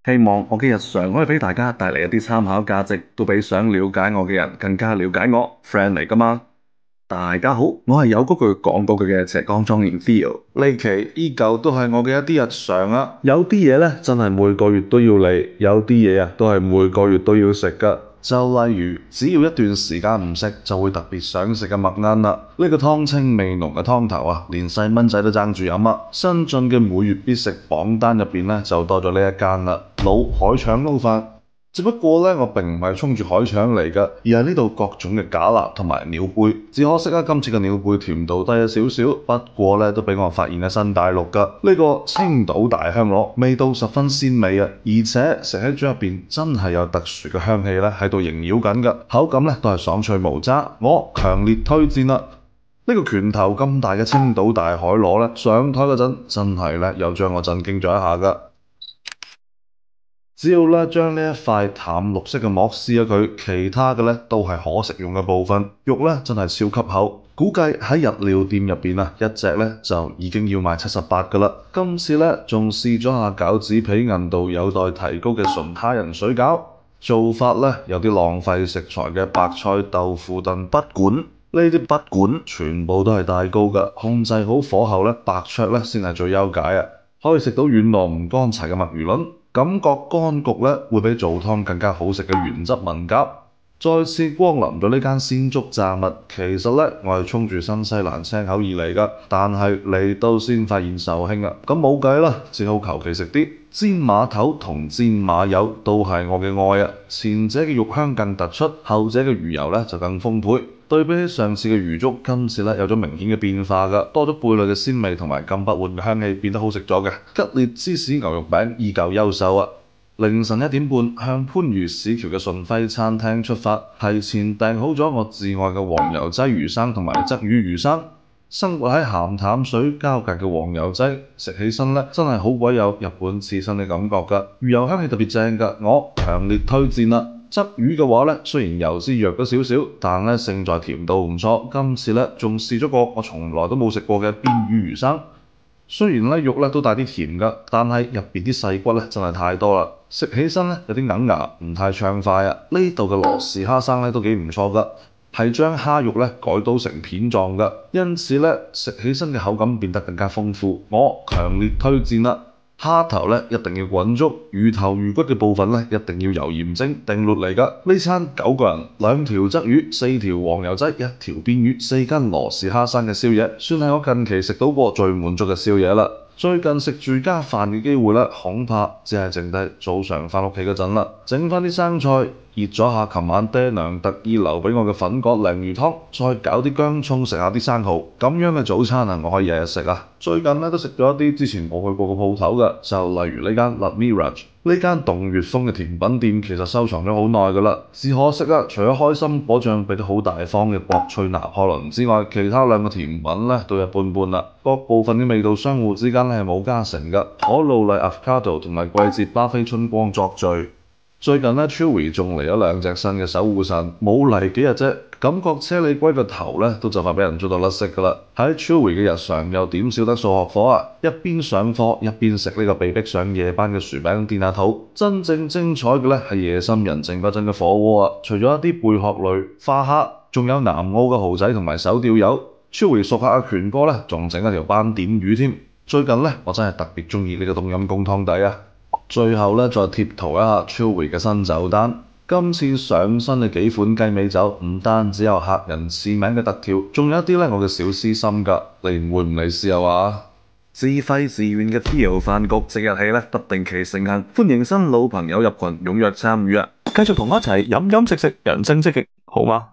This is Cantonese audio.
希望我嘅日常可以俾大家帶嚟一啲參考價值，都俾想了解我嘅人更加了解我。friend 嚟噶嘛？大家好，我係有嗰句講嗰句嘅石崗莊園 Theo。呢期依舊都係我嘅一啲日常啊。有啲嘢咧真係每個月都要嚟，有啲嘢啊都係每個月都要食噶。就例如，只要一段時間唔食，就會特別想食嘅麥奀啦。呢個湯清味濃嘅湯頭啊，連細蚊仔都爭住飲啊！新進嘅每月必食榜單入邊咧，就多咗呢一間啦。老海腸撈飯。只不過咧，我並唔係衝住海腸嚟㗎，而係呢度各種嘅假臘同埋鳥貝。只可惜啊，今次嘅鳥貝甜度低咗少少，不過咧都俾我發現喺新大陸㗎。呢個青島大香螺味道十分鮮美啊，而且食喺嘴入邊真係有特殊嘅香氣咧喺度縈繞緊㗎，口感咧都係爽脆無渣，我強烈推薦啦！呢個拳頭咁大嘅青島大海螺咧，上台嗰陣真係咧又將我震驚咗一下㗎。只要咧將呢一塊淡綠色嘅膜撕咗佢，其他嘅咧都係可食用嘅部分。肉咧真係超級厚，估計喺日料店入邊啊，一隻咧就已經要賣78㗎啦。今次咧仲試咗下餃子皮韌度有待提高嘅純他人水餃，做法咧有啲浪費食材嘅白菜豆腐燉筆管。呢啲筆管全部都係大膏㗎，控制好火候咧，白灼咧先係最優解啊！可以食到軟糯唔乾柴嘅墨魚卵。感覺乾焗咧會比做湯更加好食嘅原汁文蛤。再次光臨咗呢間鮮竹炸物，其實咧我係衝住新西蘭青口而嚟㗎，但係嚟到先發現售罄啊，咁冇計啦，只好求其食啲。煎馬頭同煎馬友都係我嘅愛啊，前者嘅肉香更突出，後者嘅魚油咧就更豐沛。對比起上次嘅魚粥，今次咧有咗明顯嘅變化㗎，多咗貝類嘅鮮味同埋禁不換嘅香氣，變得好食咗嘅。吉列芝士牛肉餅依舊優秀啊！凌晨1點半向番禺市橋嘅順輝餐廳出發，提前訂好咗我至愛嘅黃油劑魚生同埋鯽魚魚生。生活喺鹹淡水交界嘅黃油劑，食起身咧真係好鬼有日本刺身嘅感覺㗎，魚油香氣特別正㗎，我強烈推薦啦！鯽魚嘅話咧，雖然油脂弱咗少少，但咧勝在甜度唔錯。今次咧仲試咗個我從來都冇食過嘅邊魚魚生，雖然咧肉咧都帶啲甜㗎，但係入邊啲細骨咧真係太多啦，食起身咧有啲硬牙，唔太暢快啊！呢度嘅羅氏蝦生咧都幾唔錯㗎，係將蝦肉咧改刀成片狀㗎，因此咧食起身嘅口感變得更加豐富，我強烈推薦啦！蝦頭咧一定要滾粥，魚頭魚骨嘅部分咧一定要油鹽蒸，定律嚟㗎。呢餐9個人，2條鯽魚，4條黃油劑，1條邊魚，4根羅氏蝦生嘅宵夜，算係我近期食到過最滿足嘅宵夜啦。最近食住家飯嘅機會咧，恐怕只係剩低早上返屋企嗰陣啦。整返啲生菜，熱咗下琴晚爹娘特意留俾我嘅粉葛鯪魚湯，再搞啲薑葱食下啲生蠔，咁樣嘅早餐啊，我可以日日食啊！最近咧都食咗一啲之前冇去過嘅鋪頭㗎，就例如呢間 La Mirage。呢間洞穴風嘅甜品店其實收藏咗好耐㗎啦，只可惜啊，除咗開心果醬俾得好大方嘅國粹拿破崙之外，其他兩個甜品咧都一般般啦。各部分嘅味道相互之間咧係冇加成㗎，可露麗 Avocado 同埋季節巴菲春光作序。最近咧 Chewy 仲嚟咗2隻新嘅守護神，冇嚟幾日啫，感覺車厘龜個頭咧都就快俾人捉到甩色㗎啦。喺 Chewy 嘅日常又點少得數學課啊？一邊上課一邊食呢個被逼上夜班嘅薯餅墊下肚。真正精彩嘅咧係夜深人靜嗰陣嘅火鍋啊！除咗一啲貝殼類、花蝦，仲有南澳嘅蠔仔同埋手吊油。Chewy 熟客阿權哥咧仲整一條斑點魚添。最近咧我真係特別中意呢個冬陰功湯底啊！最後咧，再貼圖一下 Chewy 嘅新酒單。今次上新嘅幾款雞尾酒，唔單止有客人賜名嘅特調，仲有一啲咧我嘅小私心㗎。你會唔嚟試下話？自費自願嘅 Theo 飯局即日起咧不定期盛行，歡迎新老朋友入群，踴躍參與啊！繼續同我一齊飲飲食食，人生積極，好嗎？